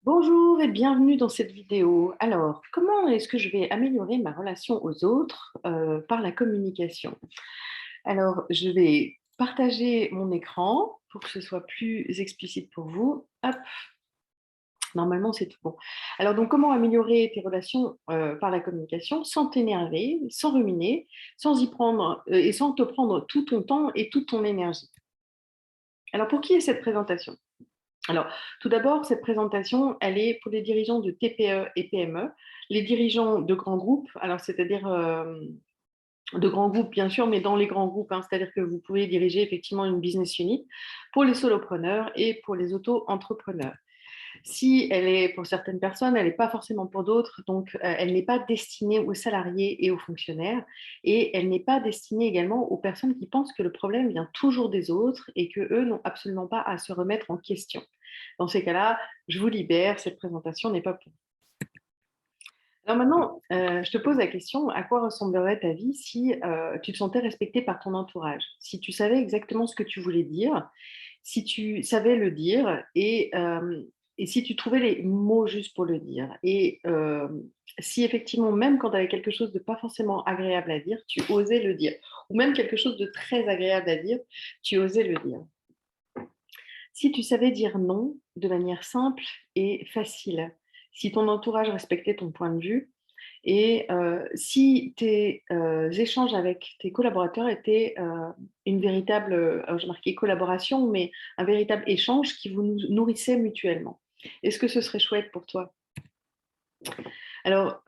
Bonjour et bienvenue dans cette vidéo. Alors, comment est-ce que je vais améliorer ma relation aux autres par la communication? Alors, je vais partager mon écran pour que ce soit plus explicite pour vous. Hop, normalement, c'est tout bon. Alors, donc, comment améliorer tes relations par la communication sans t'énerver, sans ruminer, sans y prendre et sans te prendre tout ton temps et toute ton énergie? Alors, pour qui est cette présentation? Alors, tout d'abord, cette présentation, elle est pour les dirigeants de TPE et PME, les dirigeants de grands groupes, alors c'est-à-dire de grands groupes bien sûr, mais dans les grands groupes, hein, c'est-à-dire que vous pouvez diriger effectivement une business unit pour les solopreneurs et pour les auto-entrepreneurs. Si elle est pour certaines personnes, elle n'est pas forcément pour d'autres, donc elle n'est pas destinée aux salariés et aux fonctionnaires, et elle n'est pas destinée également aux personnes qui pensent que le problème vient toujours des autres et que eux n'ont absolument pas à se remettre en question. Dans ces cas-là, je vous libère, cette présentation n'est pas pour vous. Alors maintenant, je te pose la question, à quoi ressemblerait ta vie si tu te sentais respecté par ton entourage? Si tu savais exactement ce que tu voulais dire, si tu savais le dire et si tu trouvais les mots justes pour le dire et si effectivement, même quand tu avais quelque chose de pas forcément agréable à dire, tu osais le dire ou même quelque chose de très agréable à dire, tu osais le dire. Si tu savais dire non de manière simple et facile, si ton entourage respectait ton point de vue et si tes échanges avec tes collaborateurs étaient une véritable, alors j'ai marqué collaboration, mais un véritable échange qui vous nourrissait mutuellement. Est-ce que ce serait chouette pour toi? Alors,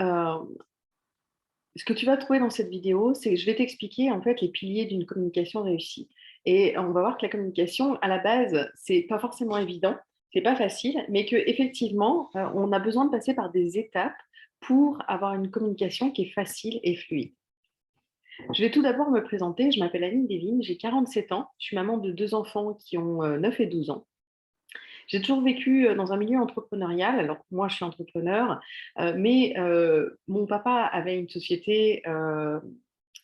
ce que tu vas trouver dans cette vidéo, c'est que je vais t'expliquer en fait les piliers d'une communication réussie. Et on va voir que la communication, à la base, c'est pas forcément évident, c'est pas facile, mais que effectivement, on a besoin de passer par des étapes pour avoir une communication qui est facile et fluide. Je vais tout d'abord me présenter. Je m'appelle Aline Devine, j'ai 47 ans, je suis maman de deux enfants qui ont 9 et 12 ans. J'ai toujours vécu dans un milieu entrepreneurial. Alors, moi, je suis entrepreneur, mais mon papa avait une société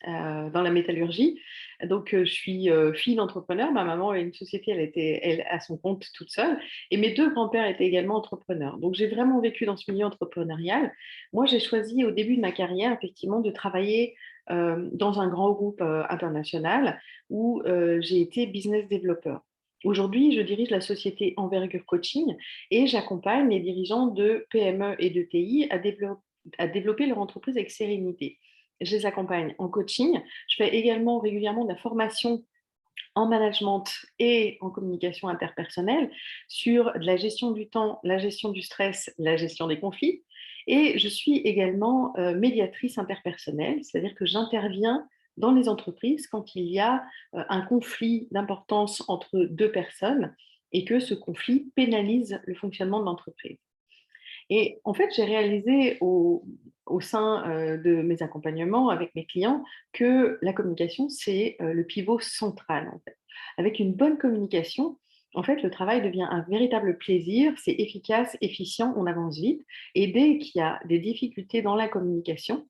dans la métallurgie. Donc, je suis fille d'entrepreneur. Ma maman a une société, elle était elle, à son compte toute seule. Et mes deux grands-pères étaient également entrepreneurs. Donc, j'ai vraiment vécu dans ce milieu entrepreneurial. Moi, j'ai choisi au début de ma carrière, effectivement, de travailler dans un grand groupe international où j'ai été business developer. Aujourd'hui, je dirige la société Envergure Coaching et j'accompagne les dirigeants de PME et de TI à développer leur entreprise avec sérénité. Je les accompagne en coaching. Je fais également régulièrement de la formation en management et en communication interpersonnelle sur de la gestion du temps, la gestion du stress, la gestion des conflits. Et je suis également médiatrice interpersonnelle, c'est-à-dire que j'interviens dans les entreprises quand il y a un conflit d'importance entre deux personnes et que ce conflit pénalise le fonctionnement de l'entreprise. Et en fait, j'ai réalisé au sein de mes accompagnements avec mes clients que la communication, c'est le pivot central, en fait. Avec une bonne communication, en fait, le travail devient un véritable plaisir, c'est efficace, efficient, on avance vite. Et dès qu'il y a des difficultés dans la communication,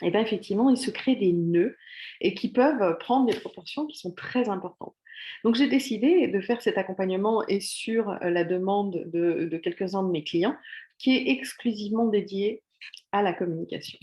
et bien effectivement, il se crée des nœuds et qui peuvent prendre des proportions qui sont très importantes. Donc j'ai décidé de faire cet accompagnement et sur la demande de quelques-uns de mes clients, qui est exclusivement dédié à la communication.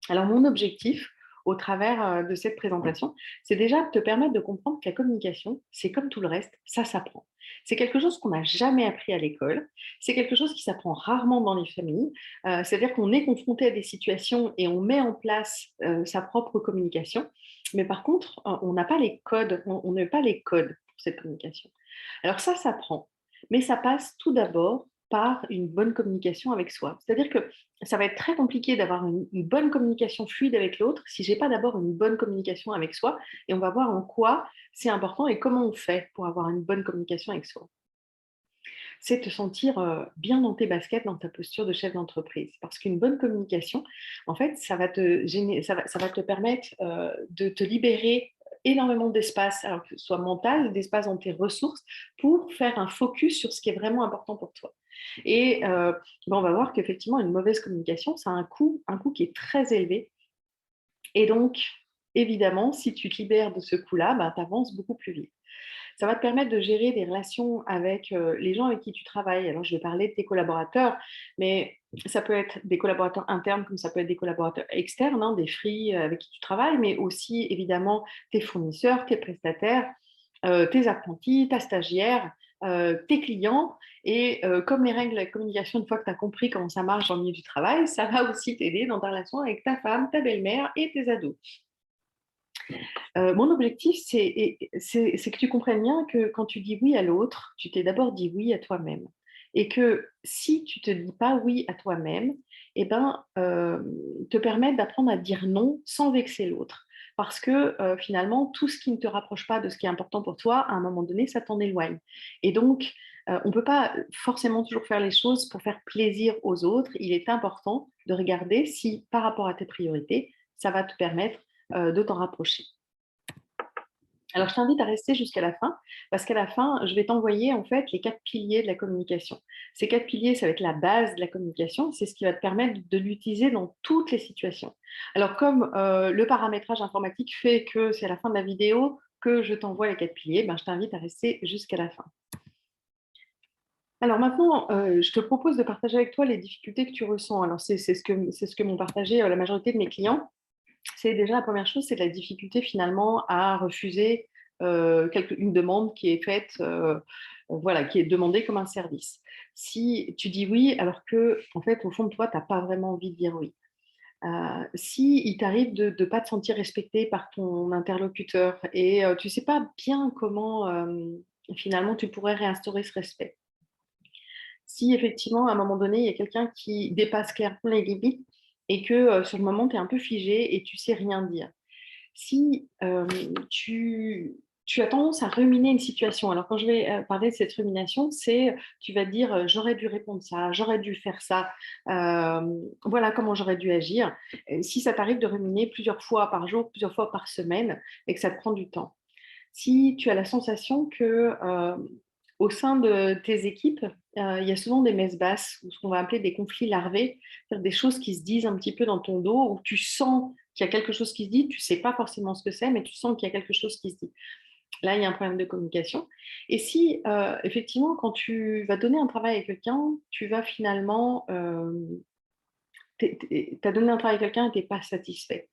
Alors, mon objectif, au travers de cette présentation, c'est déjà de te permettre de comprendre que la communication, c'est comme tout le reste, ça s'apprend. C'est quelque chose qu'on n'a jamais appris à l'école, c'est quelque chose qui s'apprend rarement dans les familles, c'est-à-dire qu'on est confronté à des situations et on met en place sa propre communication, mais par contre, on n'a pas les codes, on n'a pas les codes pour cette communication. Alors ça s'apprend, mais ça passe tout d'abord par une bonne communication avec soi. C'est-à-dire que ça va être très compliqué d'avoir une bonne communication fluide avec l'autre si j'ai pas d'abord une bonne communication avec soi. Et on va voir en quoi c'est important et comment on fait pour avoir une bonne communication avec soi. C'est te sentir bien dans tes baskets, dans ta posture de chef d'entreprise. Parce qu'une bonne communication, en fait, ça va te permettre de te libérer énormément d'espace, alors que ce soit mental, d'espace dans tes ressources, pour faire un focus sur ce qui est vraiment important pour toi. Et ben, on va voir qu'effectivement, une mauvaise communication, ça a un coût qui est très élevé. Et donc, évidemment, si tu te libères de ce coût-là, ben, tu avances beaucoup plus vite. Ça va te permettre de gérer des relations avec les gens avec qui tu travailles. Alors, je vais parler de tes collaborateurs, mais ça peut être des collaborateurs internes comme ça peut être des collaborateurs externes, hein, des free avec qui tu travailles, mais aussi évidemment tes fournisseurs, tes prestataires, tes apprentis, ta stagiaire, tes clients. Et comme les règles de la communication, une fois que tu as compris comment ça marche dans le milieu du travail, ça va aussi t'aider dans ta relation avec ta femme, ta belle-mère et tes ados. Mon objectif, c'est que tu comprennes bien que quand tu dis oui à l'autre, tu t'es d'abord dit oui à toi-même. Et que si tu te dis pas oui à toi-même, eh ben, te permettre d'apprendre à dire non sans vexer l'autre. Parce que finalement, tout ce qui ne te rapproche pas de ce qui est important pour toi, à un moment donné, ça t'en éloigne. Et donc, on ne peut pas forcément toujours faire les choses pour faire plaisir aux autres. Il est important de regarder si, par rapport à tes priorités, ça va te permettre de t'en rapprocher. Alors, je t'invite à rester jusqu'à la fin, parce qu'à la fin, je vais t'envoyer en fait les 4 piliers de la communication. Ces 4 piliers, ça va être la base de la communication, c'est ce qui va te permettre de l'utiliser dans toutes les situations. Alors, comme le paramétrage informatique fait que c'est à la fin de la vidéo que je t'envoie les 4 piliers, ben, je t'invite à rester jusqu'à la fin. Alors maintenant, je te propose de partager avec toi les difficultés que tu ressens. Alors, c'est ce que m'ont partagé la majorité de mes clients. C'est déjà la première chose, c'est la difficulté finalement à refuser une demande qui est faite, voilà, qui est demandée comme un service. Si tu dis oui, alors que en fait, au fond de toi, tu n'as pas vraiment envie de dire oui. Si il t'arrive de ne pas te sentir respecté par ton interlocuteur et tu ne sais pas bien comment finalement tu pourrais réinstaurer ce respect. Si effectivement, à un moment donné, il y a quelqu'un qui dépasse clairement les limites et que sur le moment, tu es un peu figé et tu sais rien dire. Si tu as tendance à ruminer une situation, alors quand je vais parler de cette rumination, c'est tu vas dire j'aurais dû répondre ça, j'aurais dû faire ça, voilà comment j'aurais dû agir. Si ça t'arrive de ruminer plusieurs fois par jour, plusieurs fois par semaine et que ça te prend du temps. Si tu as la sensation que au sein de tes équipes, il y a souvent des messes basses, ou ce qu'on va appeler des conflits larvés, c'est-à-dire des choses qui se disent un petit peu dans ton dos, où tu sens qu'il y a quelque chose qui se dit, tu ne sais pas forcément ce que c'est, mais tu sens qu'il y a quelque chose qui se dit. Là, il y a un problème de communication. Et si, effectivement, quand tu vas donner un travail à quelqu'un, tu vas finalement, tu as donné un travail à quelqu'un et tu n'es pas satisfait.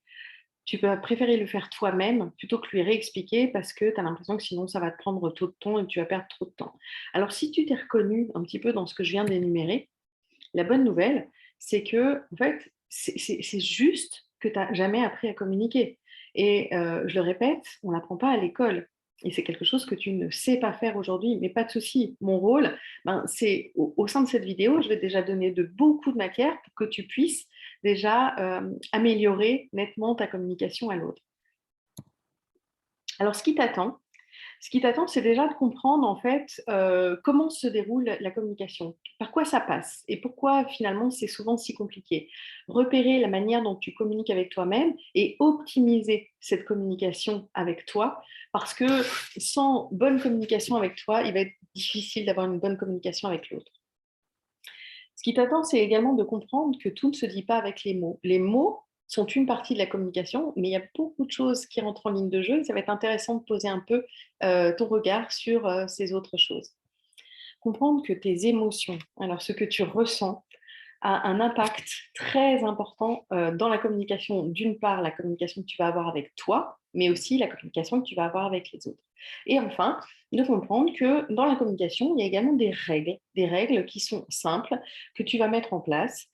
Tu peux préférer le faire toi-même plutôt que lui réexpliquer parce que tu as l'impression que sinon ça va te prendre trop de temps et que tu vas perdre trop de temps. Alors, si tu t'es reconnu un petit peu dans ce que je viens d'énumérer, la bonne nouvelle, c'est que, en fait, c'est juste que tu n'as jamais appris à communiquer. Et je le répète, on n'apprend pas à l'école. Et c'est quelque chose que tu ne sais pas faire aujourd'hui, mais pas de souci. Mon rôle, ben, c'est au sein de cette vidéo, je vais déjà donner de beaucoup de matière pour que tu puisses déjà améliorer nettement ta communication à l'autre. Alors, ce qui t'attend, c'est déjà de comprendre en fait comment se déroule la communication, par quoi ça passe et pourquoi finalement c'est souvent si compliqué. Repérer la manière dont tu communiques avec toi-même et optimiser cette communication avec toi, parce que sans bonne communication avec toi, il va être difficile d'avoir une bonne communication avec l'autre. Ce qui t'attend, c'est également de comprendre que tout ne se dit pas avec les mots. Les mots sont une partie de la communication, mais il y a beaucoup de choses qui rentrent en ligne de jeu et ça va être intéressant de poser un peu ton regard sur ces autres choses. Comprendre que tes émotions, alors ce que tu ressens, a un impact très important dans la communication. D'une part, la communication que tu vas avoir avec toi, mais aussi la communication que tu vas avoir avec les autres. Et enfin, de comprendre que dans la communication, il y a également des règles qui sont simples, que tu vas mettre en place.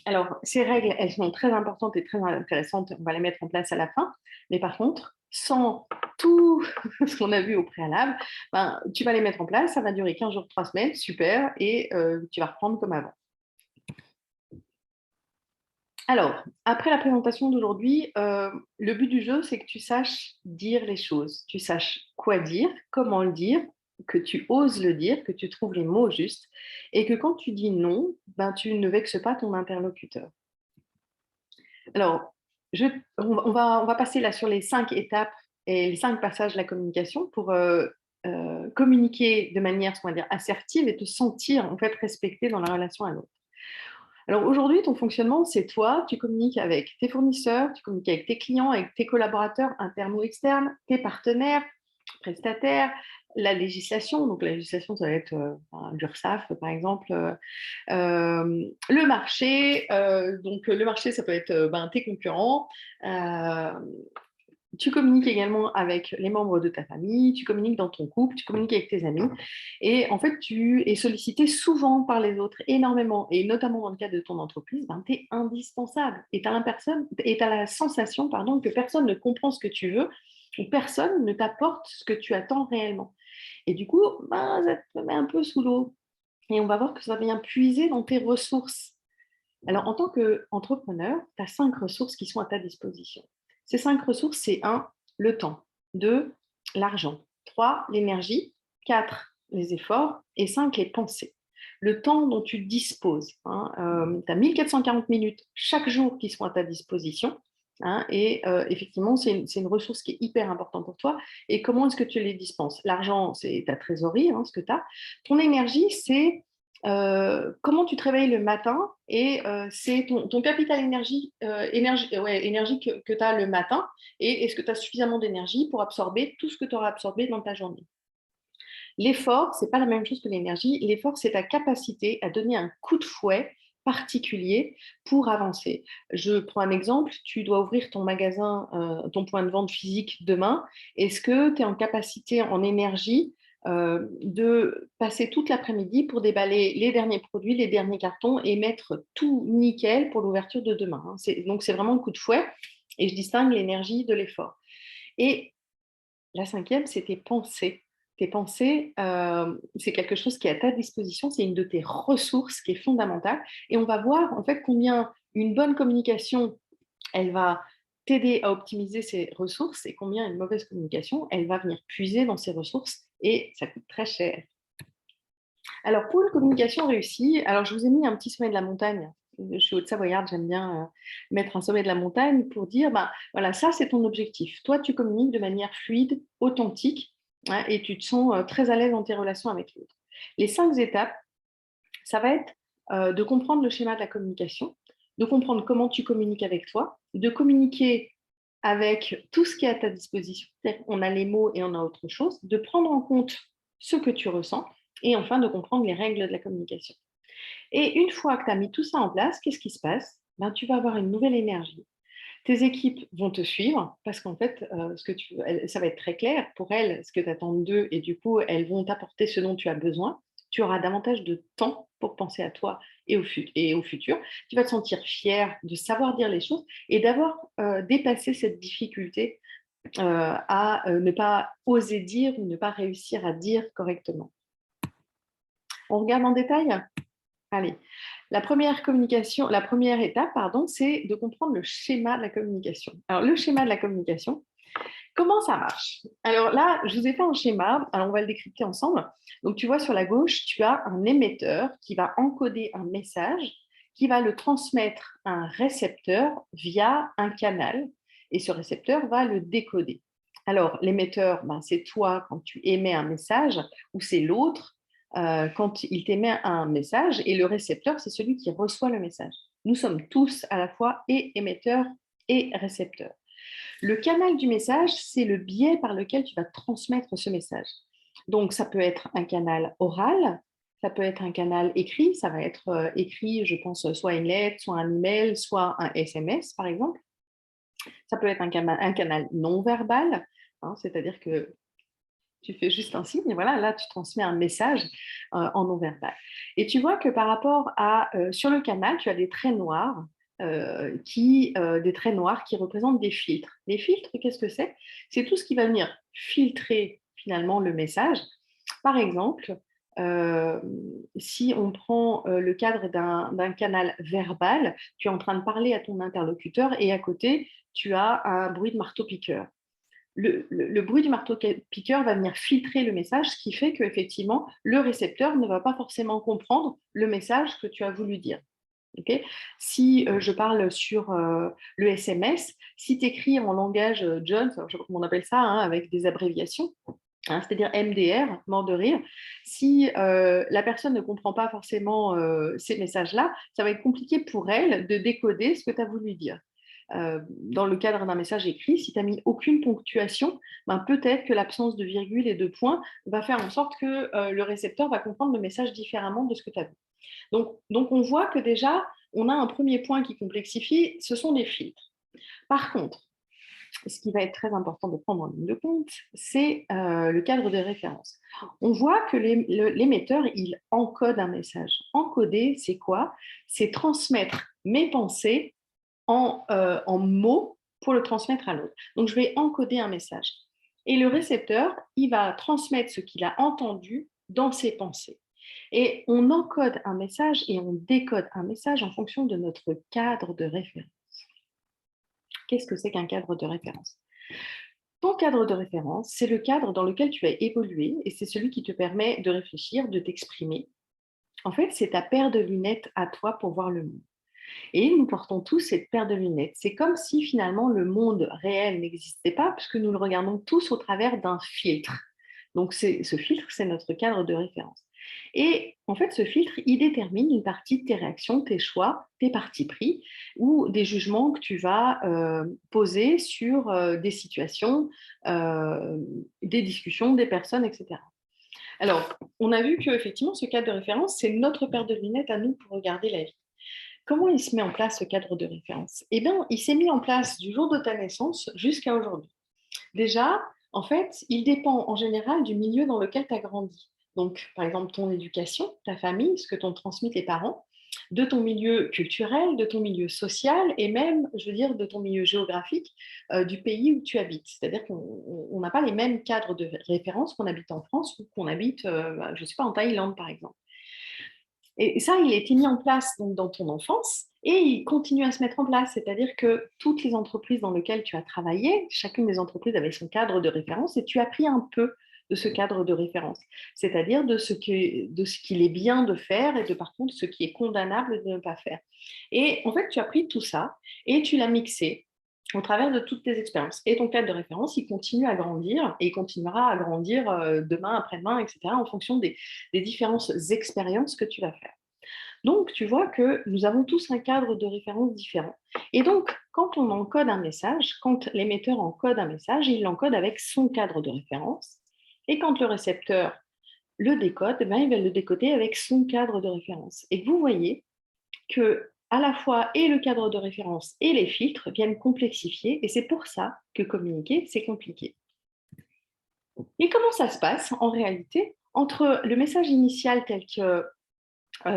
Alors, ces règles, elles sont très importantes et très intéressantes, on va les mettre en place à la fin, mais par contre, sans tout ce qu'on a vu au préalable, ben, tu vas les mettre en place, ça va durer 15 jours, 3 semaines, super, et tu vas reprendre comme avant. Alors, après la présentation d'aujourd'hui, le but du jeu, c'est que tu saches dire les choses. Tu saches quoi dire, comment le dire, que tu oses le dire, que tu trouves les mots justes et que quand tu dis non, ben, tu ne vexes pas ton interlocuteur. Alors, on va passer là sur les 5 étapes et les 5 passages de la communication pour communiquer de manière, on va dire, assertive et te sentir en fait respecté dans la relation à l'autre. Alors aujourd'hui, ton fonctionnement, c'est toi, tu communiques avec tes fournisseurs, tu communiques avec tes clients, avec tes collaborateurs internes ou externes, tes partenaires, prestataires, La législation, donc la législation, ça va être l'URSSAF, par exemple, le marché, donc le marché, ça peut être tes concurrents. Tu communiques également avec les membres de ta famille, tu communiques dans ton couple, tu communiques avec tes amis. Et en fait, tu es sollicité souvent par les autres, énormément. Et notamment dans le cadre de ton entreprise, tu es indispensable. Et tu as la sensation que personne ne comprend ce que tu veux ou personne ne t'apporte ce que tu attends réellement. Et du coup, ça te met un peu sous l'eau. Et on va voir que ça vient puiser dans tes ressources. Alors, en tant qu'entrepreneur, tu as 5 ressources qui sont à ta disposition. Ces 5 ressources, c'est 1, le temps, 2, l'argent, 3, l'énergie, 4, les efforts et 5, les pensées. Le temps dont tu disposes, tu as 1440 minutes chaque jour qui sont à ta disposition. Et effectivement, c'est une ressource qui est hyper importante pour toi. Et comment est-ce que tu les dispenses? L'argent, c'est ta trésorerie, ce que tu as. Ton énergie, c'est comment tu te réveilles le matin et c'est ton capital énergie que tu as le matin et est-ce que tu as suffisamment d'énergie pour absorber tout ce que tu auras absorbé dans ta journée. L'effort, ce n'est pas la même chose que l'énergie. L'effort, c'est ta capacité à donner un coup de fouet particulier pour avancer. Je prends un exemple, tu dois ouvrir ton magasin, ton point de vente physique demain. Est-ce que tu es en capacité, en énergie, de passer toute l'après-midi pour déballer les derniers produits, les derniers cartons et mettre tout nickel pour l'ouverture de demain, Donc, c'est vraiment le coup de fouet et je distingue l'énergie de l'effort. Et la 5e, c'est tes pensées. Tes pensées, c'est quelque chose qui est à ta disposition, c'est une de tes ressources qui est fondamentale. Et on va voir en fait combien une bonne communication, elle va t'aider à optimiser ces ressources et combien une mauvaise communication, elle va venir puiser dans ces ressources et ça coûte très cher. Alors, pour une communication réussie, alors je vous ai mis un petit sommet de la montagne. Je suis haute-savoyarde, j'aime bien mettre un sommet de la montagne pour dire, voilà, ça c'est ton objectif. Toi, tu communiques de manière fluide, authentique, et tu te sens très à l'aise dans tes relations avec l'autre. Les 5 étapes, ça va être de comprendre le schéma de la communication, de comprendre comment tu communiques avec toi, de communiquer avec tout ce qui est à ta disposition. On a les mots et on a autre chose, de prendre en compte ce que tu ressens et enfin de comprendre les règles de la communication. Et une fois que tu as mis tout ça en place, qu'est-ce qui se passe? Tu vas avoir une nouvelle énergie. Tes équipes vont te suivre parce qu'en fait, ça va être très clair pour elles ce que tu attends d'eux et du coup, elles vont t'apporter ce dont tu as besoin. Tu auras davantage de temps pour penser à toi et au futur. Tu vas te sentir fier de savoir dire les choses et d'avoir dépassé cette difficulté à ne pas oser dire ou ne pas réussir à dire correctement. On regarde en détail? Allez, la première étape, c'est de comprendre le schéma de la communication. Alors, le schéma de la communication, comment ça marche? Alors là, je vous ai fait un schéma, alors on va le décrypter ensemble. Donc, tu vois sur la gauche, tu as un émetteur qui va encoder un message, qui va le transmettre à un récepteur via un canal, et ce récepteur va le décoder. Alors, l'émetteur, c'est toi quand tu émets un message, ou c'est l'autre quand il t'émet un message, et le récepteur, c'est celui qui reçoit le message. Nous sommes tous à la fois et émetteurs et récepteurs. Le canal du message, c'est le biais par lequel tu vas transmettre ce message. Donc, ça peut être un canal oral, ça peut être un canal écrit, ça va être écrit, je pense, soit une lettre, soit un email, soit un SMS, par exemple. Ça peut être un canal non verbal, c'est-à-dire que tu fais juste un signe, et voilà, là, tu transmets un message en non-verbal. Et tu vois que par rapport à, sur le canal, tu as des traits noirs, qui représentent des filtres. Les filtres, qu'est-ce que c'est? C'est tout ce qui va venir filtrer finalement le message. Par exemple, si on prend le cadre d'un canal verbal, tu es en train de parler à ton interlocuteur et à côté, tu as un bruit de marteau-piqueur. Le bruit du marteau-piqueur va venir filtrer le message, ce qui fait qu'effectivement, le récepteur ne va pas forcément comprendre le message que tu as voulu dire. Okay. Si je parle sur le SMS, si tu écris en langage Jones, je ne sais pas comment on appelle ça, avec des abréviations, c'est-à-dire MDR, mort de rire, si la personne ne comprend pas forcément ces messages-là, ça va être compliqué pour elle de décoder ce que tu as voulu dire. dans le cadre d'un message écrit, si tu n'as mis aucune ponctuation, ben, peut-être que l'absence de virgule et de points va faire en sorte que le récepteur va comprendre le message différemment de ce que tu as vu. Donc, on voit que déjà, on a un premier point qui complexifie, ce sont les filtres. Par contre, ce qui va être très important de prendre en ligne de compte, c'est le cadre de référence. On voit que l'émetteur, il encode un message. Encoder, c'est quoi? C'est transmettre mes pensées en mots pour le transmettre à l'autre. Donc, je vais encoder un message. Et le récepteur, il va transmettre ce qu'il a entendu dans ses pensées. Et on encode un message et on décode un message en fonction de notre cadre de référence. Qu'est-ce que c'est qu'un cadre de référence? Ton cadre de référence, c'est le cadre dans lequel tu as évolué et c'est celui qui te permet de réfléchir, de t'exprimer. En fait, c'est ta paire de lunettes à toi pour voir le monde. Et nous portons tous cette paire de lunettes. C'est comme si finalement le monde réel n'existait pas, puisque nous le regardons tous au travers d'un filtre. Donc ce filtre, c'est notre cadre de référence. Et en fait, ce filtre, il détermine une partie de tes réactions, tes choix, tes partis pris, ou des jugements que tu vas poser sur des situations, des discussions, des personnes, etc. Alors, on a vu qu'effectivement, ce cadre de référence, c'est notre paire de lunettes à nous pour regarder la vie. Comment il se met en place ce cadre de référence? Eh bien, il s'est mis en place du jour de ta naissance jusqu'à aujourd'hui. Déjà, en fait, il dépend en général du milieu dans lequel tu as grandi. Donc, par exemple, ton éducation, ta famille, ce que t'ont transmis tes parents, de ton milieu culturel, de ton milieu social et même, je veux dire, de ton milieu géographique du pays où tu habites. C'est-à-dire qu'on n'a pas les mêmes cadres de référence qu'on habite en France ou qu'on habite, je ne sais pas, en Thaïlande, par exemple. Et ça, il a été mis en place donc, dans ton enfance et il continue à se mettre en place. C'est-à-dire que toutes les entreprises dans lesquelles tu as travaillé, chacune des entreprises avait son cadre de référence et tu as pris un peu de ce cadre de référence, c'est-à-dire de ce qu'il est bien de faire et de par contre ce qui est condamnable de ne pas faire. Et en fait, tu as pris tout ça et tu l'as mixé au travers de toutes tes expériences. Et ton cadre de référence, il continue à grandir et il continuera à grandir demain, après-demain, etc., en fonction des différentes expériences que tu vas faire. Donc, tu vois que nous avons tous un cadre de référence différent. Et donc, quand on encode un message, quand l'émetteur encode un message, il l'encode avec son cadre de référence. Et quand le récepteur le décode, ben, il va le décoder avec son cadre de référence. Et vous voyez que à la fois et le cadre de référence et les filtres viennent complexifier, et c'est pour ça que communiquer, c'est compliqué. Et comment ça se passe en réalité entre le message initial tel que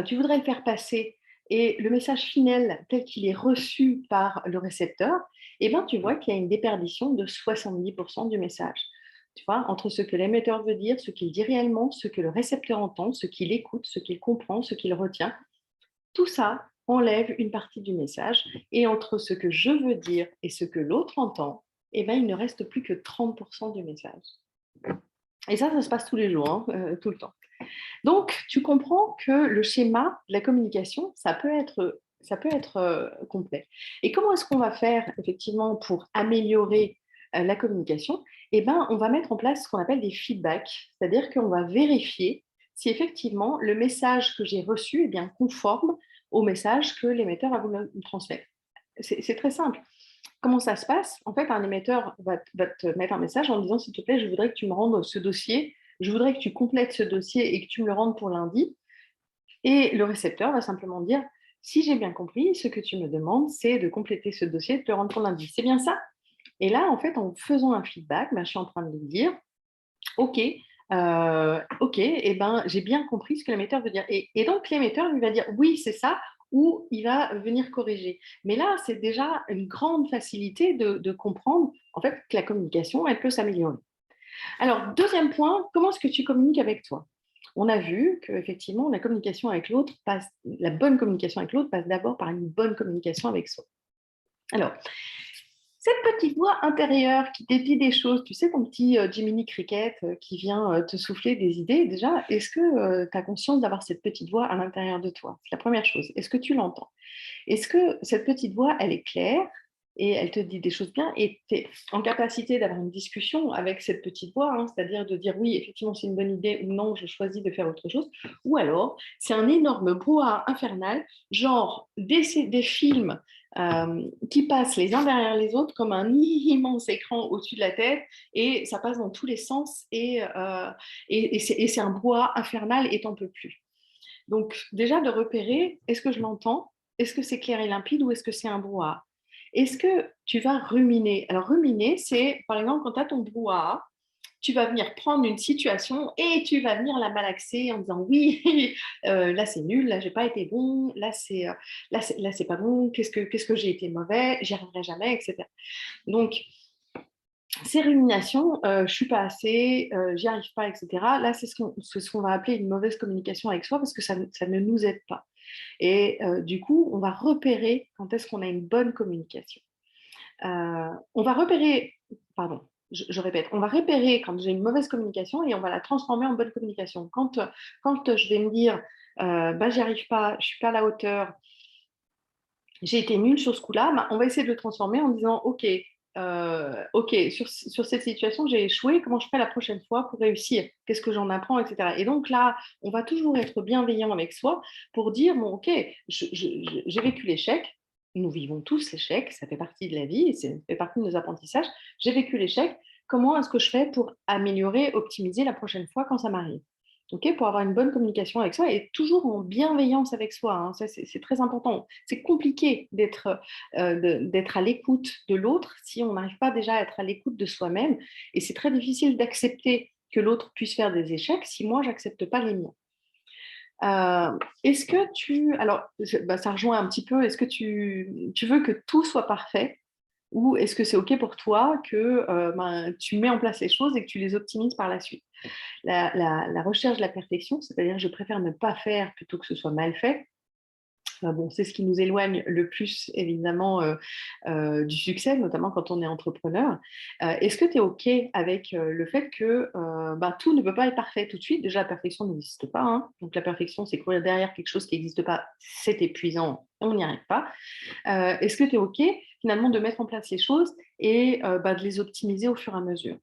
tu voudrais le faire passer et le message final tel qu'il est reçu par le récepteur, eh ben, tu vois qu'il y a une déperdition de 70% du message. Tu vois, entre ce que l'émetteur veut dire, ce qu'il dit réellement, ce que le récepteur entend, ce qu'il écoute, ce qu'il comprend, ce qu'il retient, tout ça enlève une partie du message. Et entre ce que je veux dire et ce que l'autre entend, eh ben, il ne reste plus que 30% du message. Et ça se passe tous les jours, hein, tout le temps. Donc, tu comprends que le schéma de la communication, ça peut être complet. Et comment est-ce qu'on va faire effectivement pour améliorer la communication? Eh ben, on va mettre en place ce qu'on appelle des feedbacks, c'est-à-dire qu'on va vérifier si effectivement le message que j'ai reçu est bien conforme au message que l'émetteur a voulu me transmettre. C'est très simple. Comment ça se passe? En fait, un émetteur va te mettre un message en disant, s'il te plaît, je voudrais que tu me rendes ce dossier, je voudrais que tu complètes ce dossier et que tu me le rendes pour lundi. Et le récepteur va simplement dire, si j'ai bien compris, ce que tu me demandes, c'est de compléter ce dossier et de te le rendre pour lundi. C'est bien ça? Et là, en fait, en faisant un feedback, ben, je suis en train de lui dire, OK, OK, eh ben, j'ai bien compris ce que l'émetteur veut dire. Et donc, l'émetteur lui va dire, oui, c'est ça, ou il va venir corriger. Mais là, c'est déjà une grande facilité de comprendre en fait, que la communication, elle peut s'améliorer. Alors, deuxième point, comment est-ce que tu communiques avec toi? On a vu qu'effectivement, la communication avec l'autre passe, la bonne communication avec l'autre passe d'abord par une bonne communication avec soi. Alors, cette petite voix intérieure qui te dit des choses, tu sais, ton petit Jiminy Cricket qui vient te souffler des idées, déjà, est-ce que tu as conscience d'avoir cette petite voix à l'intérieur de toi? C'est la première chose. Est-ce que tu l'entends? Est-ce que cette petite voix, elle est claire? et elle te dit des choses bien, et tu es en capacité d'avoir une discussion avec cette petite voix, hein, c'est-à-dire de dire oui, effectivement, c'est une bonne idée, ou non, je choisis de faire autre chose, ou alors c'est un énorme brouhaha infernal, genre des films qui passent les uns derrière les autres comme un immense écran au-dessus de la tête, et ça passe dans tous les sens, et c'est un brouhaha infernal et t'en peux plus. Donc, déjà, de repérer, est-ce que je l'entends? Est-ce que c'est clair et limpide ou est-ce que c'est un brouhaha? Est-ce que tu vas ruminer? Alors, ruminer, c'est, par exemple, quand tu as ton brouhaha, tu vas venir prendre une situation et tu vas venir la malaxer en disant oui, là c'est nul, là j'ai pas été bon, là c'est pas bon, qu'est-ce que j'ai été mauvais, j'y arriverai jamais, etc. Donc, ces ruminations, je suis pas assez, j'y arrive pas, etc. Là, c'est ce qu'on va appeler une mauvaise communication avec soi parce que ça ne nous aide pas. Et du coup, on va repérer quand est-ce qu'on a une bonne communication. On va repérer, pardon, je répète, on va repérer quand j'ai une mauvaise communication et on va la transformer en bonne communication. Quand je vais me dire, bah, j'y arrive pas, je suis pas à la hauteur, j'ai été nulle sur ce coup-là, bah, on va essayer de le transformer en disant, ok, sur cette situation, j'ai échoué, comment je fais la prochaine fois pour réussir? Qu'est-ce que j'en apprends, etc. Et donc là, on va toujours être bienveillant avec soi pour dire, bon, ok, j'ai vécu l'échec, nous vivons tous l'échec, ça fait partie de la vie, ça fait partie de nos apprentissages, j'ai vécu l'échec, comment est-ce que je fais pour améliorer, optimiser la prochaine fois quand ça m'arrive? Ok, pour avoir une bonne communication avec soi et toujours en bienveillance avec soi, hein, ça c'est très important. C'est compliqué d'être à l'écoute de l'autre si on n'arrive pas déjà à être à l'écoute de soi-même. Et c'est très difficile d'accepter que l'autre puisse faire des échecs si moi, j'accepte pas les miens. Est-ce que tu... Alors, bah, ça rejoint un petit peu, est-ce que tu veux que tout soit parfait ou est-ce que c'est OK pour toi que ben, tu mets en place les choses et que tu les optimises par la suite? La recherche de la perfection, c'est-à-dire je préfère ne pas faire plutôt que ce soit mal fait, bon, c'est ce qui nous éloigne le plus, évidemment, du succès, notamment quand on est entrepreneur. Est-ce que tu es OK avec le fait que bah, tout ne peut pas être parfait tout de suite? Déjà, la perfection n'existe pas, hein. Donc, la perfection, c'est courir derrière quelque chose qui n'existe pas. C'est épuisant, on n'y arrive pas. Est-ce que tu es OK, finalement, de mettre en place les choses et bah, de les optimiser au fur et à mesure?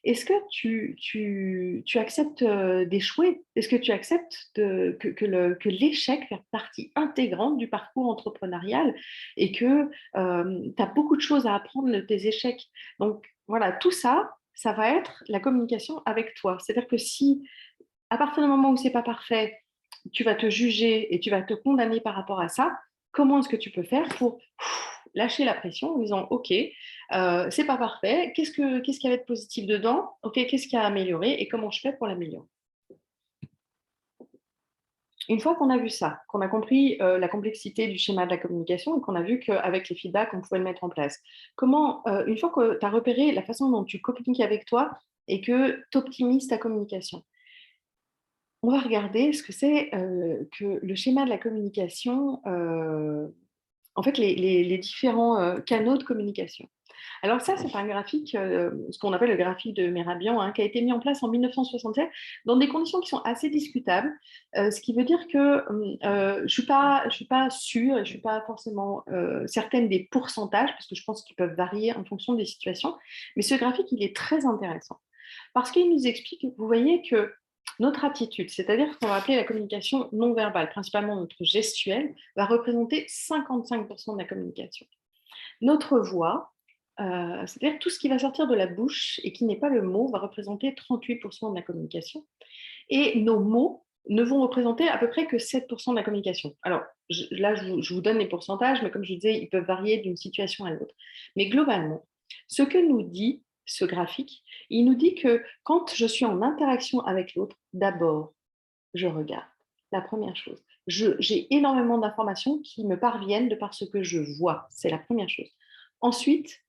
Est-ce que tu acceptes d'échouer? Est-ce que tu acceptes que l'échec fait partie intégrante du parcours entrepreneurial et que tu as beaucoup de choses à apprendre de tes échecs? Donc voilà, tout ça, ça va être la communication avec toi. C'est-à-dire que si, à partir du moment où c'est pas parfait, tu vas te juger et tu vas te condamner par rapport à ça, comment est-ce que tu peux faire pour lâcher la pression en disant ok, c'est pas parfait, qu'est-ce qu'il y avait de positif dedans, ok, qu'est-ce qu'il y a à améliorer et comment je fais pour l'améliorer? Une fois qu'on a vu ça, qu'on a compris la complexité du schéma de la communication et qu'on a vu qu'avec les feedbacks, on pouvait le mettre en place, comment, une fois que tu as repéré la façon dont tu communiques avec toi et que tu optimises ta communication, on va regarder ce que c'est que le schéma de la communication, en fait, les différents canaux de communication. Alors ça, c'est un graphique, ce qu'on appelle le graphique de Merabian, hein, qui a été mis en place en 1967 dans des conditions qui sont assez discutables, ce qui veut dire que je suis pas sûre et je ne suis pas forcément certaine des pourcentages, parce que je pense qu'ils peuvent varier en fonction des situations, mais ce graphique, il est très intéressant, parce qu'il nous explique, vous voyez, que notre attitude, c'est-à-dire ce qu'on va appeler la communication non verbale, principalement notre gestuelle, va représenter 55% de la communication. Notre voix, c'est-à-dire tout ce qui va sortir de la bouche et qui n'est pas le mot, va représenter 38% de la communication. Et nos mots ne vont représenter à peu près que 7% de la communication. Alors là, je vous donne les pourcentages, mais comme je disais, ils peuvent varier d'une situation à l'autre. Mais globalement, ce que nous dit ce graphique, il nous dit que quand je suis en interaction avec l'autre, d'abord, je regarde. La première chose. J'ai énormément d'informations qui me parviennent de par ce que je vois. C'est la première chose. Ensuite,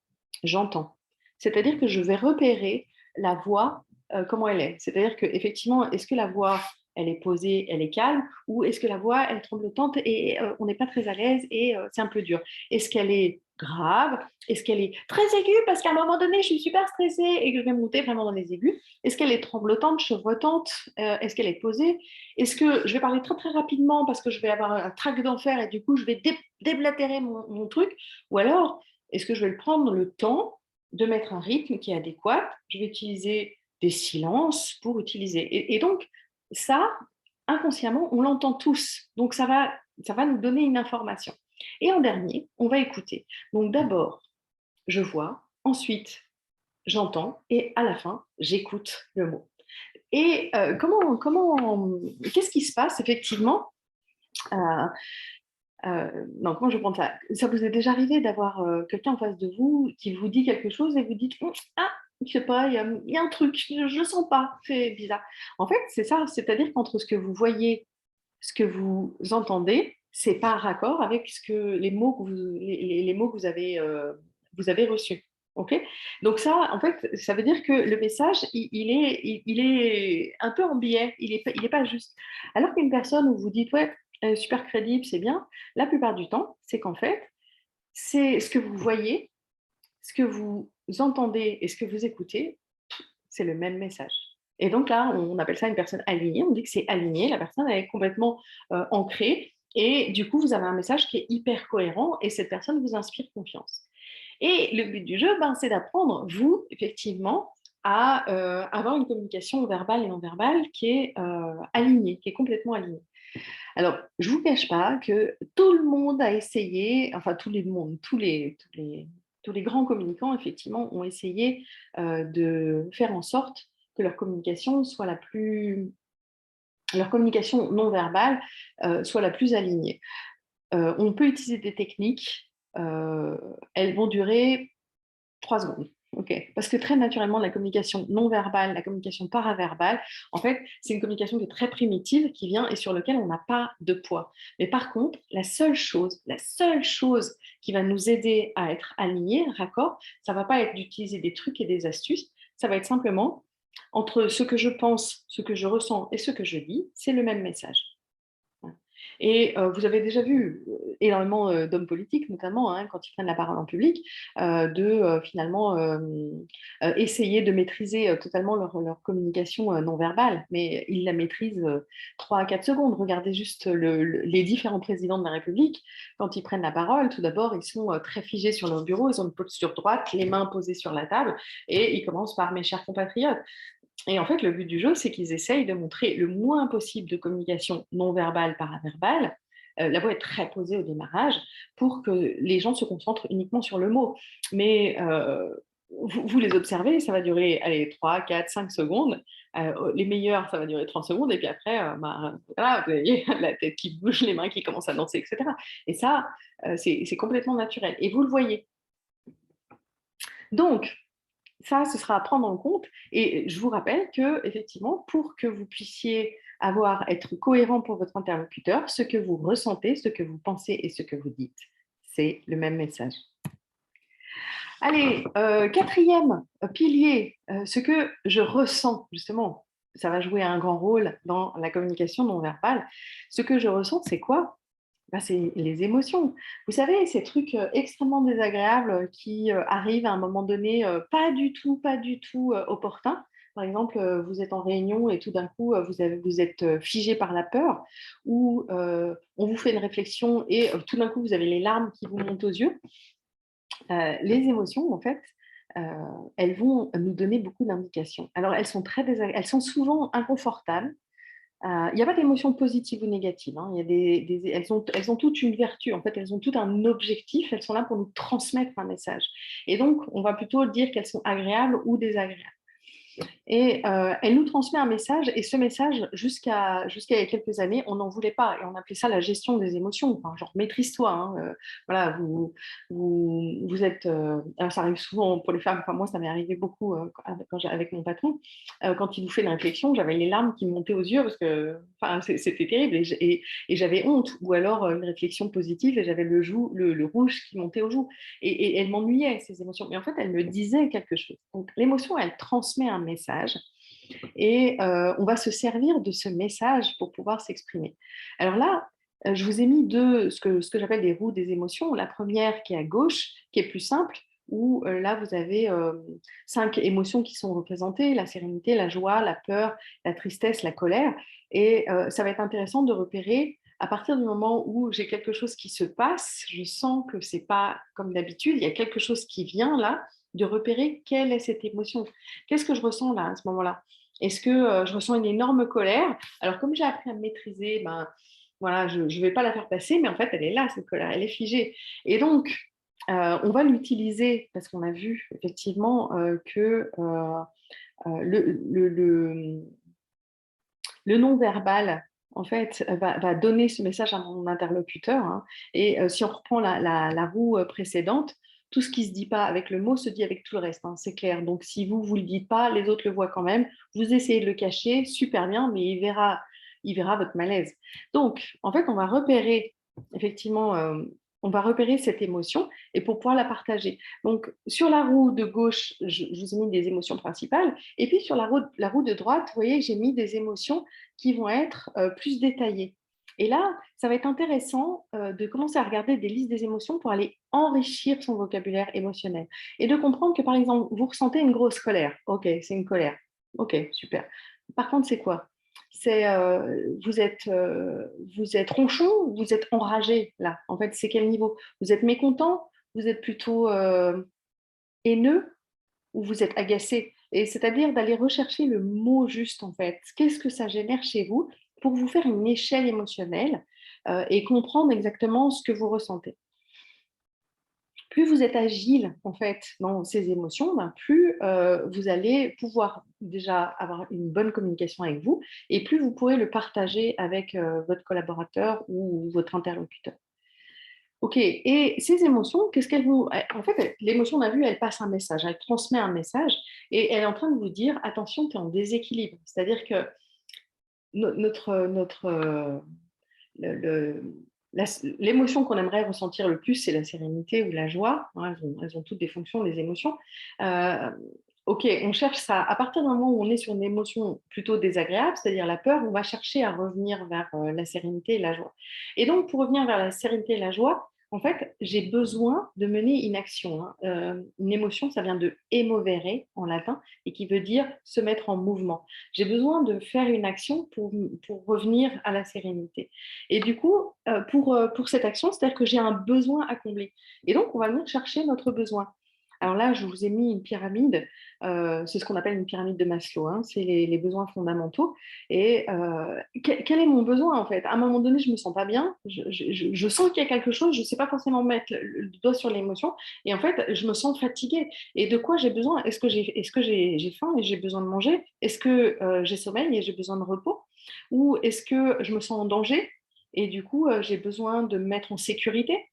j'entends. C'est-à-dire que je vais repérer la voix, comment elle est. C'est-à-dire qu'effectivement, est-ce que la voix, elle est posée, elle est calme, ou est-ce que la voix, elle est tremblotante et on n'est pas très à l'aise et c'est un peu dur? Est-ce qu'elle est grave? Est-ce qu'elle est très aiguë parce qu'à un moment donné, je suis super stressée et que je vais monter vraiment dans les aigus? Est-ce qu'elle est tremblotante, chevrotante? Est-ce qu'elle est posée? Est-ce que je vais parler très très rapidement parce que je vais avoir un trac d'enfer et du coup, je vais déblatérer mon truc? Ou alors, Est-ce que je vais le prendre le temps de mettre un rythme qui est adéquat? Je vais utiliser des silences pour utiliser. Et donc, ça, inconsciemment, on l'entend tous. Donc, ça va nous donner une information. Et en dernier, on va écouter. Donc, d'abord, je vois, ensuite, j'entends, et à la fin, j'écoute le mot. Et qu'est-ce qui se passe effectivement euh, non, comment je prends ça? Ça vous est déjà arrivé d'avoir quelqu'un en face de vous qui vous dit quelque chose et vous dites ah, je sais pas, il y a un truc, je ne le sens pas, c'est bizarre. En fait, c'est ça, c'est-à-dire qu'entre ce que vous voyez, ce que vous entendez, c'est pas raccord avec les mots que les mots que vous avez reçus. Ok. Donc ça, en fait, ça veut dire que le message, il est un peu en biais, il est pas juste. Alors qu'une personne où vous dites, ouais, super crédible, c'est bien, la plupart du temps, c'est qu'en fait, c'est ce que vous voyez, ce que vous entendez et ce que vous écoutez, c'est le même message. Et donc là, on appelle ça une personne alignée. On dit que c'est aligné. La personne elle est complètement ancrée. Et du coup, vous avez un message qui est hyper cohérent et cette personne vous inspire confiance. Et le but du jeu, ben, c'est d'apprendre, vous, effectivement, à avoir une communication verbale et non verbale qui est alignée, qui est complètement alignée. Alors, je ne vous cache pas que tout le monde a essayé, enfin tout le monde, tous les grands communicants, effectivement, ont essayé de faire en sorte que leur communication soit leur communication non verbale soit la plus alignée. On peut utiliser des techniques, elles vont durer 3 secondes. OK. Parce que très naturellement, la communication non verbale, la communication paraverbale, en fait, c'est une communication qui est très primitive, qui vient et sur laquelle on n'a pas de poids. Mais par contre, la seule chose qui va nous aider à être alignés, raccord, ça ne va pas être d'utiliser des trucs et des astuces, ça va être simplement entre ce que je pense, ce que je ressens et ce que je dis, c'est le même message. Et vous avez déjà vu énormément d'hommes politiques, notamment hein, quand ils prennent la parole en public, finalement essayer de maîtriser totalement leur communication non verbale, mais ils la maîtrisent 3 à 4 secondes. Regardez juste les différents présidents de la République, quand ils prennent la parole, tout d'abord, ils sont très figés sur leur bureau, ils ont une posture droite, les mains posées sur la table, et ils commencent par mes chers compatriotes. Et en fait, le but du jeu, c'est qu'ils essayent de montrer le moins possible de communication non verbale, paraverbale. La voix est très posée au démarrage pour que les gens se concentrent uniquement sur le mot. Mais vous les observez, ça va durer allez, 3, 4, 5 secondes. Les meilleurs, ça va durer 30 secondes. Et puis après, voilà, vous avez la tête qui bouge, les mains qui commencent à danser, etc. Et ça, c'est complètement naturel. Et vous le voyez. Donc, ça, ce sera à prendre en compte. Et je vous rappelle que, effectivement, pour que vous puissiez être cohérent pour votre interlocuteur, ce que vous ressentez, ce que vous pensez et ce que vous dites, c'est le même message. Allez, quatrième pilier, ce que je ressens, justement, ça va jouer un grand rôle dans la communication non verbale. Ce que je ressens, c'est quoi? Ben, c'est les émotions. Vous savez, ces trucs extrêmement désagréables qui arrivent à un moment donné, pas du tout opportuns. Par exemple, vous êtes en réunion et tout d'un coup, vous êtes figé par la peur, ou on vous fait une réflexion et tout d'un coup, vous avez les larmes qui vous montent aux yeux. Les émotions, en fait, elles vont nous donner beaucoup d'indications. Alors, elles sont souvent inconfortables. Il n'y a pas d'émotions positives ou négatives. Hein. Il y a elles ont toutes une vertu, en fait, elles ont tout un objectif, elles sont là pour nous transmettre un message. Et donc, on va plutôt dire qu'elles sont agréables ou désagréables. Et elle nous transmet un message, et ce message, jusqu'à il y a quelques années, on n'en voulait pas, et on appelait ça la gestion des émotions, enfin, genre maîtrise-toi. Hein, voilà, vous êtes, alors ça arrive souvent pour les femmes, enfin moi ça m'est arrivé beaucoup avec mon patron, quand il nous fait une réflexion, j'avais les larmes qui me montaient aux yeux, parce que c'était terrible, et j'avais honte, ou alors une réflexion positive, et j'avais le rouge qui montait aux joues, et elle m'ennuyait, ces émotions, mais en fait elle me disait quelque chose. Donc l'émotion, elle transmet un message, et on va se servir de ce message pour pouvoir s'exprimer. Alors là, je vous ai mis ce que j'appelle des roues des émotions. La première qui est à gauche, qui est plus simple, où là, vous avez 5 émotions qui sont représentées, la sérénité, la joie, la peur, la tristesse, la colère. Et ça va être intéressant de repérer à partir du moment où j'ai quelque chose qui se passe, je sens que c'est pas comme d'habitude, il y a quelque chose qui vient là, de repérer quelle est cette émotion. Qu'est-ce que je ressens là, à ce moment-là? Est-ce que je ressens une énorme colère? Alors, comme j'ai appris à me maîtriser, ben, voilà, je ne vais pas la faire passer, mais en fait, elle est là, cette colère, elle est figée. Et donc, on va l'utiliser parce qu'on a vu effectivement que le non-verbal, en fait, va donner ce message à mon interlocuteur, hein. Et si on reprend la roue précédente, tout ce qui ne se dit pas avec le mot se dit avec tout le reste, hein, c'est clair. Donc, si vous ne le dites pas, les autres le voient quand même. Vous essayez de le cacher, super bien, mais il verra votre malaise. Donc, en fait, on va repérer, effectivement, on va repérer cette émotion et pour pouvoir la partager. Donc, sur la roue de gauche, je vous ai mis des émotions principales. Et puis sur la roue de droite, vous voyez, j'ai mis des émotions qui vont être plus détaillées. Et là, ça va être intéressant de commencer à regarder des listes des émotions pour aller enrichir son vocabulaire émotionnel. Et de comprendre que, par exemple, vous ressentez une grosse colère. OK, c'est une colère. OK, super. Par contre, c'est quoi? C'est vous êtes ronchon ou vous êtes enragé là? En fait, c'est quel niveau? Vous êtes mécontent? Vous êtes plutôt haineux ou vous êtes agacé? Et c'est-à-dire d'aller rechercher le mot juste, en fait. Qu'est-ce que ça génère chez vous pour vous faire une échelle émotionnelle et comprendre exactement ce que vous ressentez. Plus vous êtes agile, en fait, dans ces émotions, ben, plus vous allez pouvoir déjà avoir une bonne communication avec vous et plus vous pourrez le partager avec votre collaborateur ou votre interlocuteur. Ok, et ces émotions, qu'est-ce qu'elles vous... En fait, l'émotion, on a vu, elle passe un message, elle transmet un message et elle est en train de vous dire, attention, tu es en déséquilibre. C'est-à-dire que notre, le- l'émotion qu'on aimerait ressentir le plus, c'est la sérénité ou la joie. Hein, elles ont toutes des fonctions, les émotions. Euh, ok, on cherche ça. À partir du moment où on est sur une émotion plutôt désagréable, c'est-à-dire la peur, on va chercher à revenir vers la sérénité et la joie. Et donc, pour revenir vers la sérénité et la joie, en fait, j'ai besoin de mener une action, hein. Une émotion, ça vient de emovere en latin et qui veut dire se mettre en mouvement. J'ai besoin de faire une action pour revenir à la sérénité. Et du coup, pour cette action, c'est-à-dire que j'ai un besoin à combler. Et donc, on va venir chercher notre besoin. Alors là, je vous ai mis une pyramide, c'est ce qu'on appelle une pyramide de Maslow, hein, c'est les besoins fondamentaux. Et quel est mon besoin en fait? À un moment donné, je ne me sens pas bien, je sens qu'il y a quelque chose, je ne sais pas forcément mettre le doigt sur l'émotion, et en fait, je me sens fatiguée. Et de quoi j'ai besoin? Est-ce que j'ai faim et j'ai besoin de manger? Est-ce que j'ai sommeil et j'ai besoin de repos? Ou est-ce que je me sens en danger et du coup, j'ai besoin de me mettre en sécurité?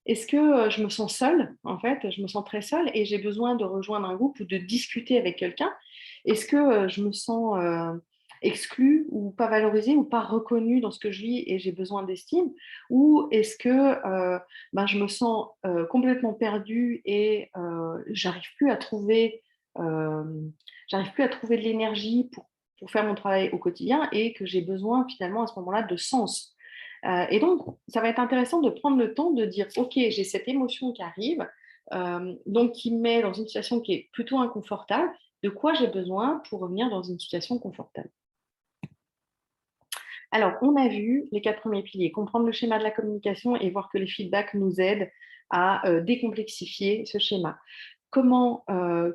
Est-ce que je me sens seule, en fait, je me sens très seule et j'ai besoin de rejoindre un groupe ou de discuter avec quelqu'un? Est-ce que je me sens exclue ou pas valorisée ou pas reconnue dans ce que je vis et j'ai besoin d'estime? Ou est-ce que ben, je me sens complètement perdue et euh, j'arrive plus à trouver de l'énergie pour faire mon travail au quotidien et que j'ai besoin finalement à ce moment-là de sens. Et donc, ça va être intéressant de prendre le temps de dire, OK, j'ai cette émotion qui arrive, donc qui me met dans une situation qui est plutôt inconfortable. De quoi j'ai besoin pour revenir dans une situation confortable? Alors, on a vu les 4 premiers piliers, comprendre le schéma de la communication et voir que les feedbacks nous aident à décomplexifier ce schéma. Comment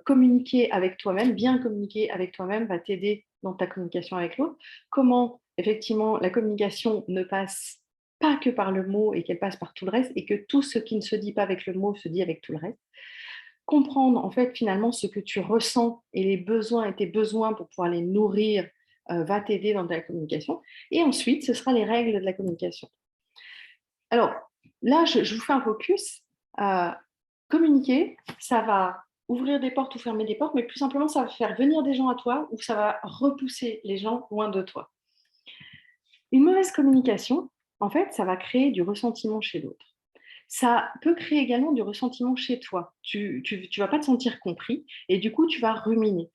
communiquer avec toi-même, bien communiquer avec toi-même va t'aider dans ta communication avec l'autre. Comment, effectivement, la communication ne passe pas que par le mot et qu'elle passe par tout le reste et que tout ce qui ne se dit pas avec le mot se dit avec tout le reste. Comprendre, en fait, finalement, ce que tu ressens et les besoins et tes besoins pour pouvoir les nourrir va t'aider dans ta communication. Et ensuite, ce sera les règles de la communication. Alors, là, je vous fais un focus. Euh, Communiquer, ça va ouvrir des portes ou fermer des portes, mais plus simplement, ça va faire venir des gens à toi ou ça va repousser les gens loin de toi. Une mauvaise communication, en fait, ça va créer du ressentiment chez l'autre. Ça peut créer également du ressentiment chez toi. Tu vas pas te sentir compris et du coup, tu vas ruminer.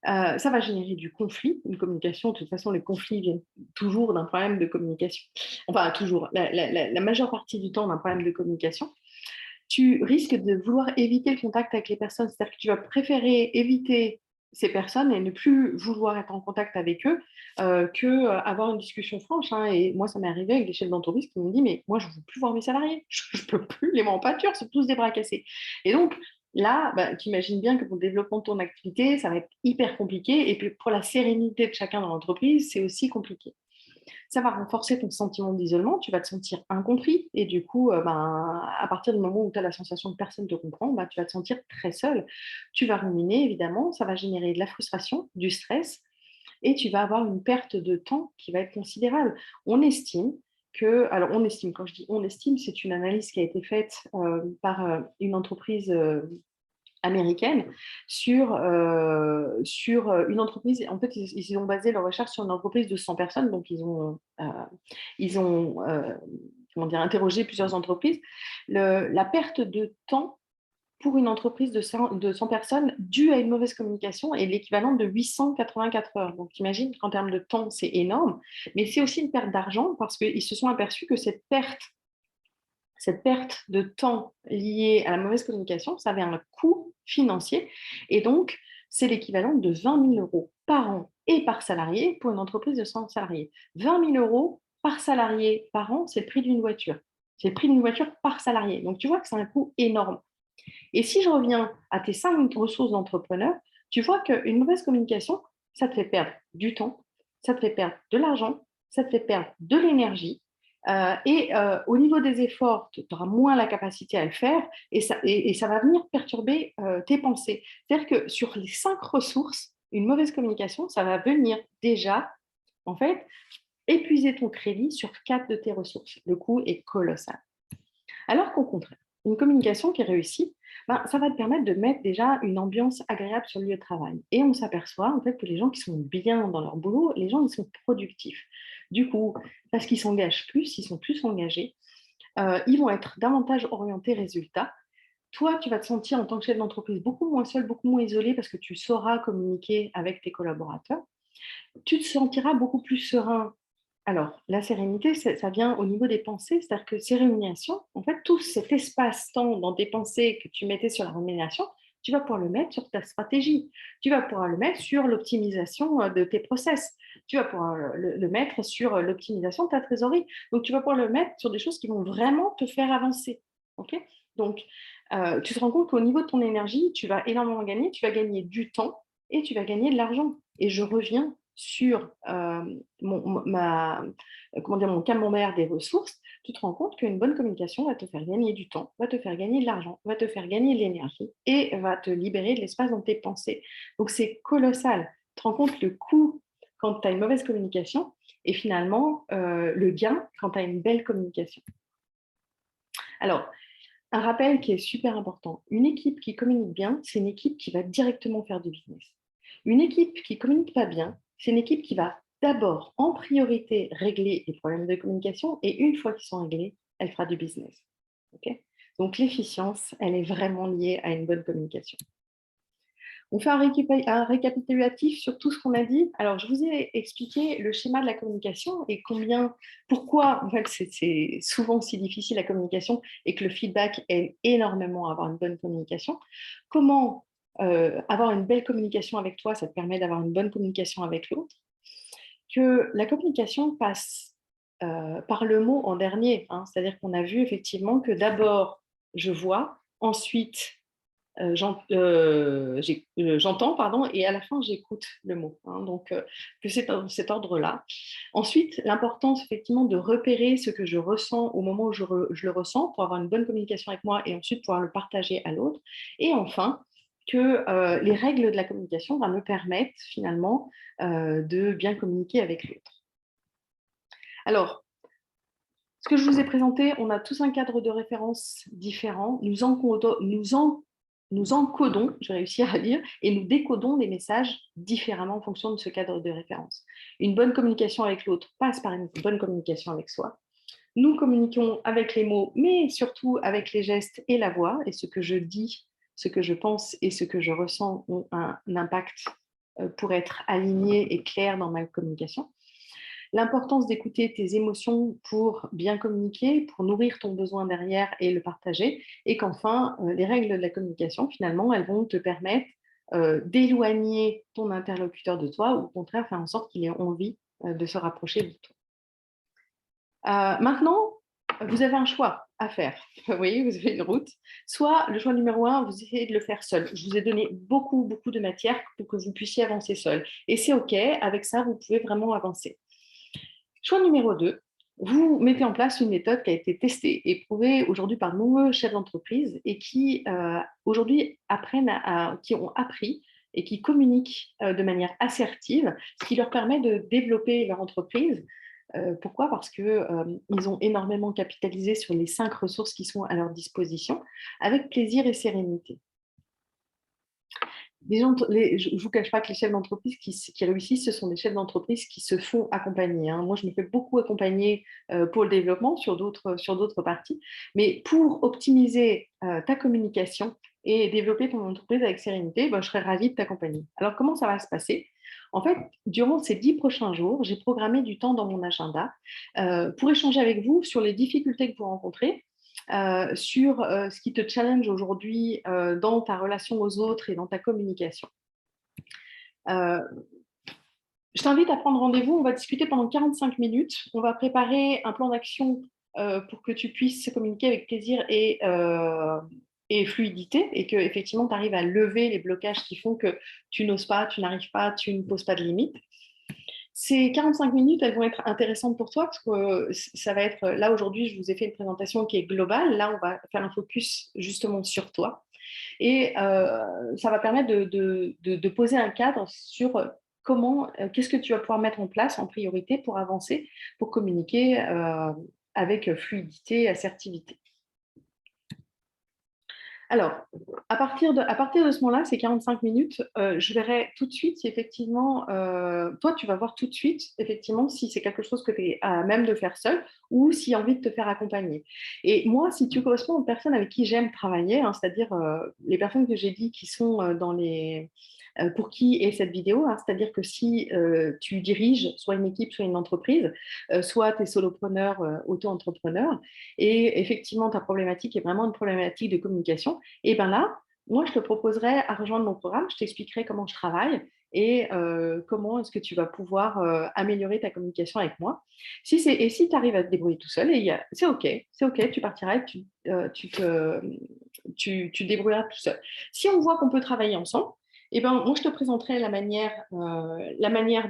Ça va générer du conflit. Une communication, de toute façon, les conflits viennent toujours d'un problème de communication. Enfin, toujours, la majeure partie du temps d'un problème de communication. Tu risques de vouloir éviter le contact avec les personnes, c'est-à-dire que tu vas préférer éviter ces personnes et ne plus vouloir être en contact avec eux que avoir une discussion franche, hein. Et moi, ça m'est arrivé avec des chefs d'entreprise qui m'ont dit: «Mais moi, je ne veux plus voir mes salariés. Je peux plus, les mets en pâture, c'est tous des bras cassés». Et donc là, bah, tu imagines bien que pour le développement de ton activité, ça va être hyper compliqué et puis pour la sérénité de chacun dans l'entreprise, c'est aussi compliqué. Ça va renforcer ton sentiment d'isolement, tu vas te sentir incompris et du coup, ben, à partir du moment où tu as la sensation que personne ne te comprend, bah, tu vas te sentir très seul. Tu vas ruminer évidemment, ça va générer de la frustration, du stress et tu vas avoir une perte de temps qui va être considérable. On estime alors on estime, quand je dis on estime, c'est une analyse qui a été faite, par, une entreprise, américaine sur une entreprise. En fait, ils ont basé leur recherche sur une entreprise de 100 personnes, donc ils ont comment dire, interrogé plusieurs entreprises. La perte de temps pour une entreprise de 100 personnes due à une mauvaise communication est l'équivalent de 884 heures. Donc, tu imagines qu'en termes de temps, c'est énorme, mais c'est aussi une perte d'argent parce qu'ils se sont aperçus que cette perte de temps liée à la mauvaise communication, ça avait un coût financier. Et donc, c'est l'équivalent de 20 000 euros par an et par salarié pour une entreprise de 100 salariés. 20 000 euros par salarié par an, c'est le prix d'une voiture. C'est le prix d'une voiture par salarié. Donc, tu vois que c'est un coût énorme. Et si je reviens à tes 5 ressources d'entrepreneur, tu vois qu'une mauvaise communication, ça te fait perdre du temps, ça te fait perdre de l'argent, ça te fait perdre de l'énergie. Au niveau des efforts, tu auras moins la capacité à le faire et ça va venir perturber tes pensées. C'est-à-dire que sur les 5 ressources, une mauvaise communication, ça va venir déjà, en fait, épuiser ton crédit sur 4 de tes ressources. Le coût est colossal. Alors qu'au contraire, une communication qui est réussie, ben, ça va te permettre de mettre déjà une ambiance agréable sur le lieu de travail. Et on s'aperçoit en fait que les gens qui sont bien dans leur boulot, les gens ils sont productifs. Du coup, parce qu'ils s'engagent plus, ils sont plus engagés, ils vont être davantage orientés résultats. Toi, tu vas te sentir en tant que chef d'entreprise beaucoup moins seul, beaucoup moins isolé parce que tu sauras communiquer avec tes collaborateurs. Tu te sentiras beaucoup plus serein. Alors, la sérénité, ça vient au niveau des pensées, c'est-à-dire que ces ruminations, en fait, tout cet espace-temps dans tes pensées que tu mettais sur la rumination, tu vas pouvoir le mettre sur ta stratégie, tu vas pouvoir le mettre sur l'optimisation de tes process, tu vas pouvoir le mettre sur l'optimisation de ta trésorerie. Donc, tu vas pouvoir le mettre sur des choses qui vont vraiment te faire avancer. Ok. Donc, tu te rends compte qu'au niveau de ton énergie, tu vas énormément gagner, tu vas gagner du temps et tu vas gagner de l'argent. Et je reviens sur comment dire, mon camembert des ressources, tu te rends compte qu'une bonne communication va te faire gagner du temps, va te faire gagner de l'argent, va te faire gagner de l'énergie et va te libérer de l'espace dans tes pensées. Donc c'est colossal. Tu te rends compte le coût quand tu as une mauvaise communication et finalement le gain quand tu as une belle communication. Alors, un rappel qui est super important. Une équipe qui communique bien, c'est une équipe qui va directement faire du business. Une équipe qui ne communique pas bien, c'est une équipe qui va d'abord, en priorité, régler les problèmes de communication et une fois qu'ils sont réglés, elle fera du business. Ok. Donc l'efficience, elle est vraiment liée à une bonne communication. On fait un récapitulatif sur tout ce qu'on a dit. Alors, je vous ai expliqué le schéma de la communication et pourquoi en fait, c'est souvent si difficile la communication et que le feedback aide énormément à avoir une bonne communication. Comment avoir une belle communication avec toi, ça te permet d'avoir une bonne communication avec l'autre. Que la communication passe par le mot en dernier, hein. C'est-à-dire qu'on a vu effectivement que d'abord, je vois, ensuite, j'entends, pardon, et à la fin, j'écoute le mot, hein. Donc, que c'est dans cet ordre-là. Ensuite, l'importance, effectivement, de repérer ce que je ressens au moment où je le ressens pour avoir une bonne communication avec moi et ensuite pouvoir le partager à l'autre. Et enfin, que les règles de la communication me permettent finalement de bien communiquer avec l'autre. Alors, ce que je vous ai présenté, on a tous un cadre de référence différent. Nous encodons, je vais réussir à dire, et nous décodons les messages différemment en fonction de ce cadre de référence. Une bonne communication avec l'autre passe par une bonne communication avec soi. Nous communiquons avec les mots, mais surtout avec les gestes et la voix. Et ce que je dis, ce que je pense et ce que je ressens ont un impact pour être aligné et clair dans ma communication. L'importance d'écouter tes émotions pour bien communiquer, pour nourrir ton besoin derrière et le partager. Et qu'enfin, les règles de la communication, finalement, elles vont te permettre d'éloigner ton interlocuteur de toi ou au contraire faire en sorte qu'il ait envie de se rapprocher de toi. Maintenant, vous avez un choix à faire. Vous voyez, vous avez une route. Soit le choix numéro un, vous essayez de le faire seul. Je vous ai donné beaucoup, beaucoup de matière pour que vous puissiez avancer seul. Et c'est OK, avec ça, vous pouvez vraiment avancer. Choix numéro 2, vous mettez en place une méthode qui a été testée et prouvée aujourd'hui par de nombreux chefs d'entreprise et qui aujourd'hui qui ont appris et qui communiquent de manière assertive, ce qui leur permet de développer leur entreprise. Pourquoi? Parce qu'ils ont énormément capitalisé sur les 5 ressources qui sont à leur disposition, avec plaisir et sérénité. Je ne vous cache pas que les chefs d'entreprise qui réussissent, ce sont des chefs d'entreprise qui se font accompagner. Hein. Moi, je me fais beaucoup accompagner pour le développement sur d'autres parties. Mais pour optimiser ta communication et développer ton entreprise avec sérénité, ben, je serais ravie de t'accompagner. Alors, comment ça va se passer? En fait, durant ces 10 prochains jours, j'ai programmé du temps dans mon agenda pour échanger avec vous sur les difficultés que vous rencontrez, sur ce qui te challenge aujourd'hui dans ta relation aux autres et dans ta communication. Je t'invite à prendre rendez-vous. On va discuter pendant 45 minutes. On va préparer un plan d'action pour que tu puisses communiquer avec plaisir et fluidité et que effectivement tu arrives à lever les blocages qui font que tu n'oses pas, tu n'arrives pas, tu ne poses pas de limites. Ces 45 minutes, elles vont être intéressantes pour toi parce que ça va être, là aujourd'hui, je vous ai fait une présentation qui est globale. Là, on va faire un focus justement sur toi. Et ça va permettre de poser un cadre sur qu'est-ce que tu vas pouvoir mettre en place en priorité pour avancer, pour communiquer avec fluidité et assertivité. Alors, à partir de ce moment-là, ces 45 minutes, je verrai tout de suite si effectivement, toi, tu vas voir tout de suite, effectivement, si c'est quelque chose que tu es à même de faire seul ou si envie de te faire accompagner. Et moi, si tu corresponds aux personnes avec qui j'aime travailler, hein, c'est-à-dire les personnes que j'ai dit qui sont pour qui est cette vidéo, hein, c'est-à-dire que si tu diriges soit une équipe, soit une entreprise, soit tu es solopreneur, auto-entrepreneur, et effectivement ta problématique est vraiment une problématique de communication, et bien là, moi je te proposerai à rejoindre mon programme, je t'expliquerai comment je travaille et comment est-ce que tu vas pouvoir améliorer ta communication avec moi. Si tu arrives à te débrouiller tout seul, c'est OK, tu partiras et tu débrouilleras tout seul. Si on voit qu'on peut travailler ensemble, eh ben, moi, je te présenterai la manière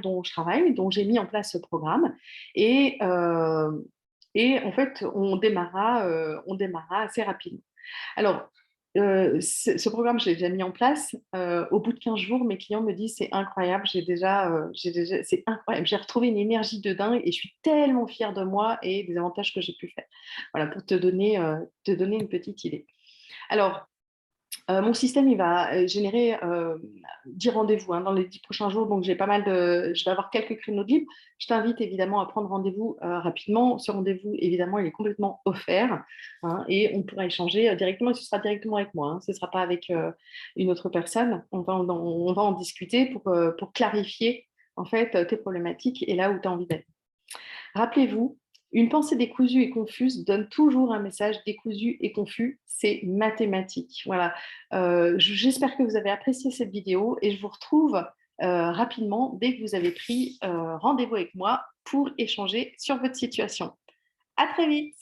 dont je travaille, dont j'ai mis en place ce programme. Et en fait, on démarrera assez rapidement. Alors, ce programme, je l'ai déjà mis en place. Au bout de 15 jours, mes clients me disent c'est incroyable, c'est incroyable. J'ai retrouvé une énergie de dingue et je suis tellement fière de moi et des avantages que j'ai pu faire. Voilà, pour te donner une petite idée. Alors, mon système, il va générer 10 rendez-vous dans les 10 prochains jours. Donc, je vais avoir quelques créneaux de libre. Je t'invite évidemment à prendre rendez-vous rapidement. Ce rendez-vous, évidemment, il est complètement offert hein, et on pourra échanger directement et ce sera directement avec moi. Hein. Ce ne sera pas avec une autre personne. On va en discuter pour clarifier en fait tes problématiques et là où tu as envie d'aller. Rappelez-vous, une pensée décousue et confuse donne toujours un message décousu et confus. C'est mathématique. Voilà. J'espère que vous avez apprécié cette vidéo et je vous retrouve rapidement dès que vous avez pris rendez-vous avec moi pour échanger sur votre situation. À très vite.